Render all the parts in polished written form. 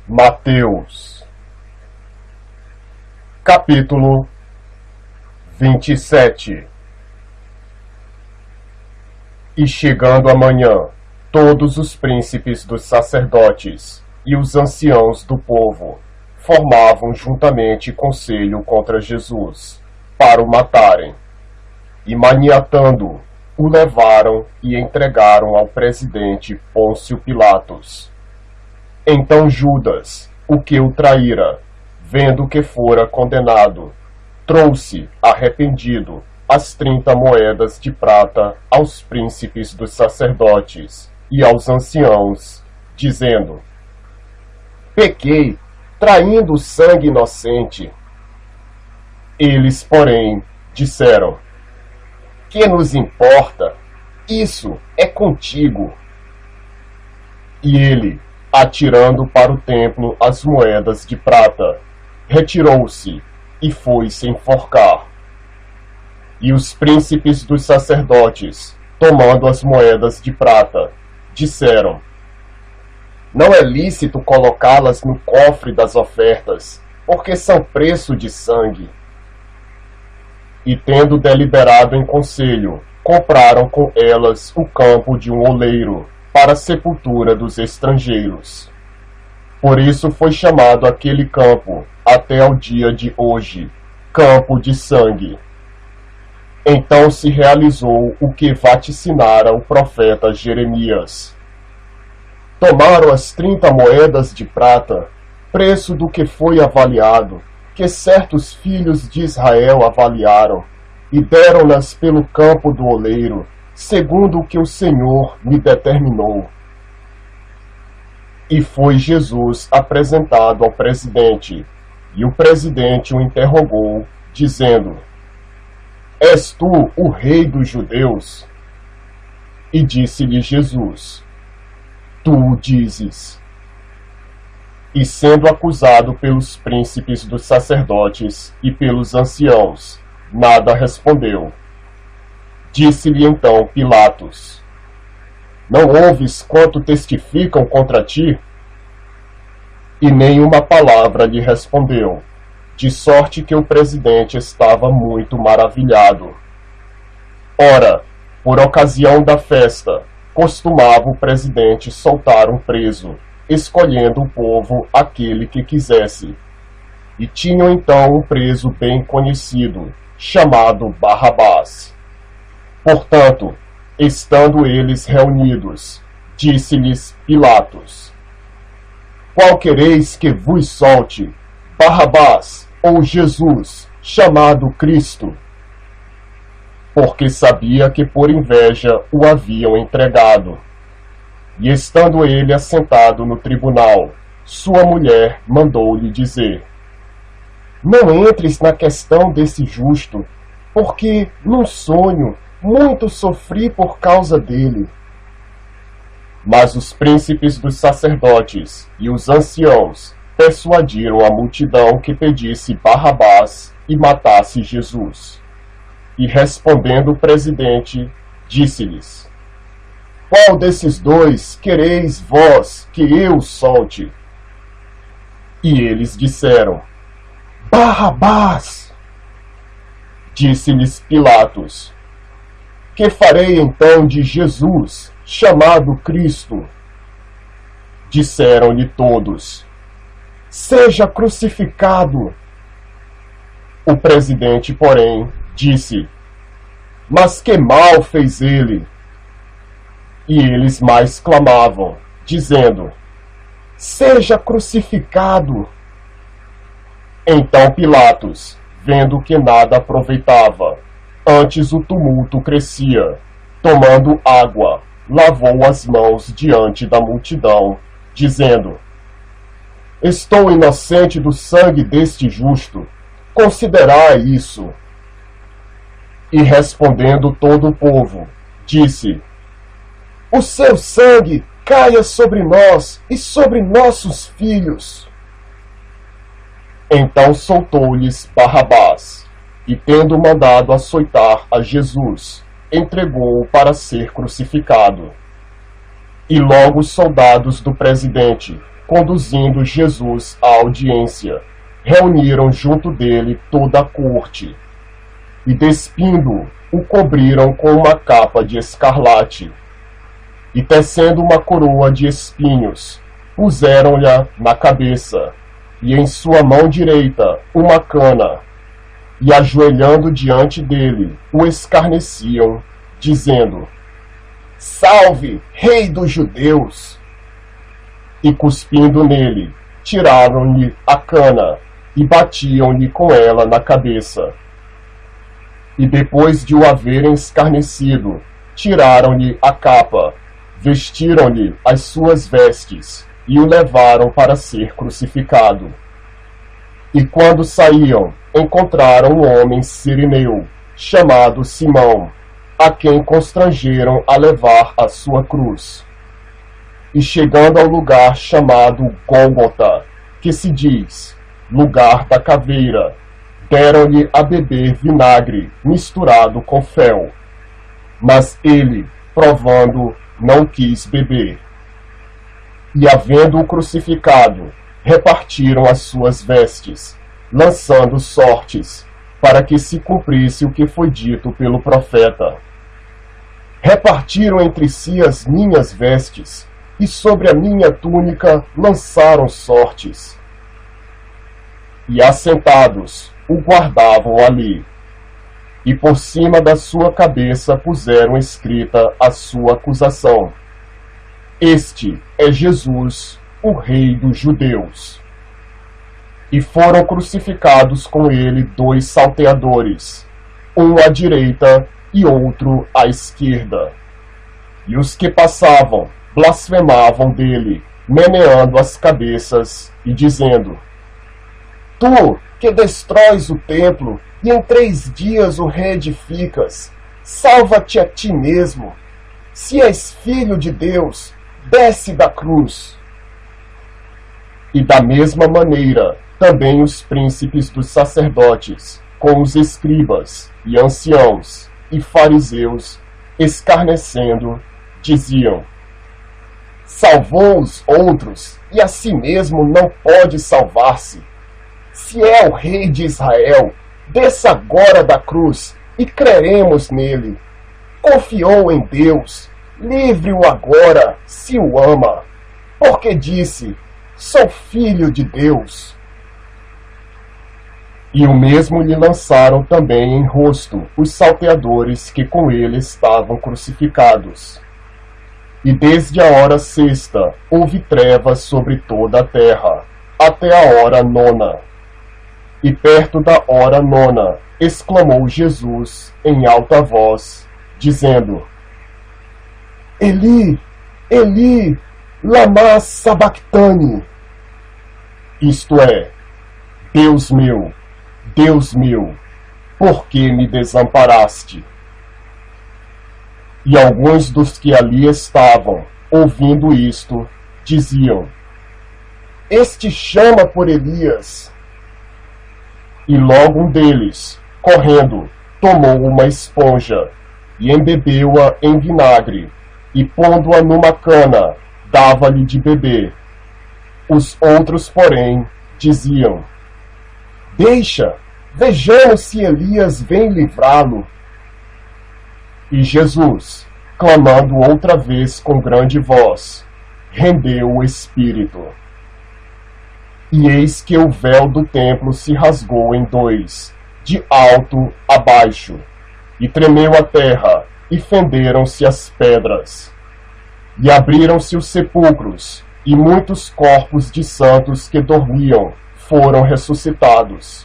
Mateus, capítulo 27. E chegando a manhã, todos os príncipes dos sacerdotes e os anciãos do povo formavam juntamente conselho contra Jesus, para o matarem. E maniatando-o, o levaram e entregaram ao presidente Pôncio Pilatos. Então Judas, o que o traíra, vendo que fora condenado, trouxe, arrependido, as 30 moedas de prata aos príncipes dos sacerdotes e aos anciãos, dizendo: Pequei, traindo o sangue inocente. Eles, porém, disseram: Que nos importa? Isso é contigo. E ele, atirando para o templo as moedas de prata, retirou-se e foi-se enforcar. E os príncipes dos sacerdotes, tomando as moedas de prata, disseram: Não é lícito colocá-las no cofre das ofertas, porque são preço de sangue. E tendo deliberado em conselho, compraram com elas o campo de um oleiro, para a sepultura dos estrangeiros. Por isso foi chamado aquele campo, até ao dia de hoje, campo de sangue. Então se realizou o que vaticinara o profeta Jeremias. Tomaram as 30 moedas de prata, preço do que foi avaliado, que certos filhos de Israel avaliaram, e deram-nas pelo campo do oleiro, segundo o que o Senhor lhe determinou. E foi Jesus apresentado ao presidente, e o presidente o interrogou, dizendo: És tu o rei dos judeus? E disse-lhe Jesus: Tu o dizes. E sendo acusado pelos príncipes dos sacerdotes e pelos anciãos, nada respondeu. Disse-lhe então Pilatos: Não ouves quanto testificam contra ti? E nenhuma palavra lhe respondeu, de sorte que o presidente estava muito maravilhado. Ora, por ocasião da festa, costumava o presidente soltar um preso, escolhendo o povo aquele que quisesse. E tinham então um preso bem conhecido, chamado Barrabás. Portanto, estando eles reunidos, disse-lhes Pilatos: Qual quereis que vos solte, Barrabás ou Jesus, chamado Cristo? Porque sabia que por inveja o haviam entregado. E estando ele assentado no tribunal, sua mulher mandou-lhe dizer: Não entres na questão desse justo, porque, num sonho, muito sofri por causa dele. Mas os príncipes dos sacerdotes e os anciãos persuadiram a multidão que pedisse Barrabás e matasse Jesus. E respondendo o presidente, disse-lhes: Qual desses dois quereis vós que eu solte? E eles disseram: Barrabás! Disse-lhes Pilatos: Que farei então de Jesus, chamado Cristo? Disseram-lhe todos: Seja crucificado. O presidente, porém, disse: Mas que mal fez ele? E eles mais clamavam, dizendo: Seja crucificado. Então Pilatos, vendo que nada aproveitava, antes o tumulto crescia, tomando água, lavou as mãos diante da multidão, dizendo: Estou inocente do sangue deste justo, considerai isso. E respondendo todo o povo, disse: O seu sangue caia sobre nós e sobre nossos filhos. Então soltou-lhes Barrabás, e tendo mandado açoitar a Jesus, entregou-o para ser crucificado. E logo os soldados do presidente, conduzindo Jesus à audiência, reuniram junto dele toda a corte, e despindo, o cobriram com uma capa de escarlate, e tecendo uma coroa de espinhos, puseram-lhe na cabeça, e em sua mão direita uma cana, e ajoelhando diante dele, o escarneciam, dizendo: Salve, Rei dos Judeus! E cuspindo nele, tiraram-lhe a cana, e batiam-lhe com ela na cabeça. E depois de o haverem escarnecido, tiraram-lhe a capa, vestiram-lhe as suas vestes, e o levaram para ser crucificado. E quando saíam, encontraram um homem sirineu, chamado Simão, a quem constrangeram a levar a sua cruz. E chegando ao lugar chamado Gólgota, que se diz lugar da caveira, deram-lhe a beber vinagre misturado com fel. Mas ele, provando, não quis beber. E havendo-o crucificado, repartiram as suas vestes, lançando sortes, para que se cumprisse o que foi dito pelo profeta. Repartiram entre si as minhas vestes, e sobre a minha túnica lançaram sortes. E assentados, o guardavam ali, e por cima da sua cabeça puseram escrita a sua acusação: Este é Jesus, o Rei dos Judeus. E foram crucificados com ele 2 salteadores, um à direita e outro à esquerda. E os que passavam blasfemavam dele, meneando as cabeças e dizendo: Tu, que destróis o templo e em 3 dias o reedificas, salva-te a ti mesmo. Se és filho de Deus, desce da cruz. E da mesma maneira, também os príncipes dos sacerdotes, com os escribas e anciãos e fariseus, escarnecendo, diziam: Salvou os outros, e a si mesmo não pode salvar-se. Se é o Rei de Israel, desça agora da cruz, e creremos nele. Confiou em Deus, livre-o agora, se o ama, porque disse: Sou filho de Deus. E o mesmo lhe lançaram também em rosto os salteadores que com ele estavam crucificados. E desde a hora 6ª houve trevas sobre toda a terra, até a hora 9ª. E perto da hora 9ª, exclamou Jesus em alta voz, dizendo: Eli, Eli, lama sabactani. Isto é: Deus meu, por que me desamparaste? E alguns dos que ali estavam, ouvindo isto, diziam: Este chama por Elias. E logo um deles, correndo, tomou uma esponja, e embebeu-a em vinagre, e pondo-a numa cana, dava-lhe de beber. Os outros, porém, diziam: Deixa, vejamos se Elias vem livrá-lo. E Jesus, clamando outra vez com grande voz, rendeu o espírito. E eis que o véu do templo se rasgou em 2, de alto a baixo, e tremeu a terra, e fenderam-se as pedras. E abriram-se os sepulcros, e muitos corpos de santos que dormiam foram ressuscitados.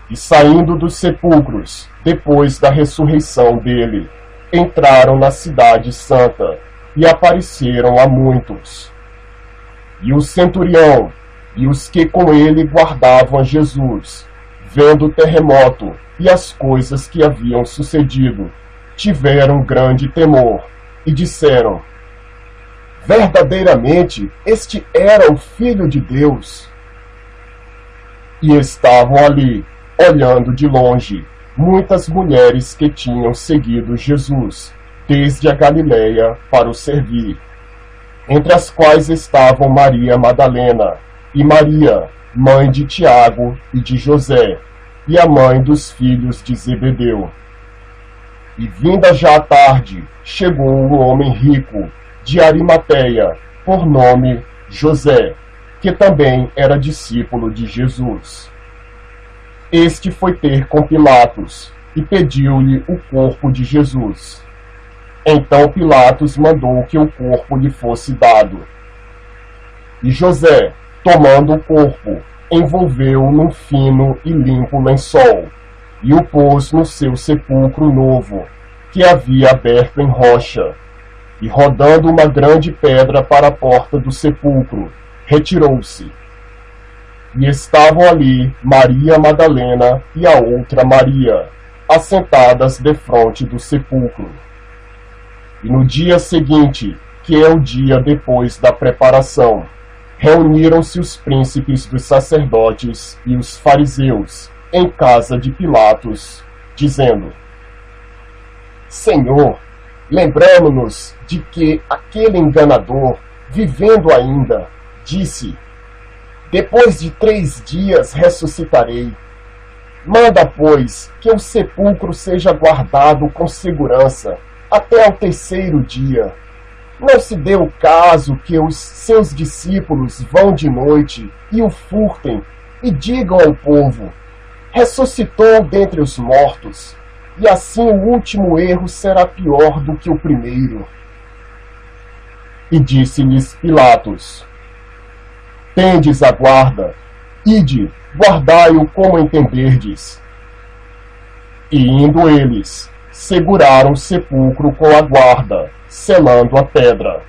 E saindo dos sepulcros, depois da ressurreição dele, entraram na cidade santa, e apareceram a muitos. E o centurião, e os que com ele guardavam a Jesus, vendo o terremoto e as coisas que haviam sucedido, tiveram grande temor, e disseram: Verdadeiramente, este era o Filho de Deus. E estavam ali, olhando de longe, muitas mulheres que tinham seguido Jesus, desde a Galileia para o servir. entre as quais estavam Maria Madalena e Maria, mãe de Tiago e de José, e a mãe dos filhos de Zebedeu. E vinda já a tarde, chegou um homem rico, de Arimateia, por nome José, que também era discípulo de Jesus. Este foi ter com Pilatos, e pediu-lhe o corpo de Jesus. Então Pilatos mandou que o corpo lhe fosse dado. E José, tomando o corpo, envolveu-o num fino e limpo lençol, e o pôs no seu sepulcro novo, que havia aberto em rocha, e rodando uma grande pedra para a porta do sepulcro, retirou-se. E estavam ali Maria Madalena e a outra Maria, assentadas defronte do sepulcro. E no dia seguinte, que é o dia depois da preparação, reuniram-se os príncipes dos sacerdotes e os fariseus em casa de Pilatos, dizendo: Senhor, lembramo-nos de que aquele enganador, vivendo ainda, disse: depois de 3 dias ressuscitarei. Manda, pois, que o sepulcro seja guardado com segurança até ao 3º dia. Não se dê o caso que os seus discípulos vão de noite e o furtem e digam ao povo: ressuscitou dentre os mortos, e assim o último erro será pior do que o primeiro. E disse-lhes Pilatos: tendes a guarda, ide, guardai-o como entenderdes. E indo eles, seguraram o sepulcro com a guarda, selando a pedra.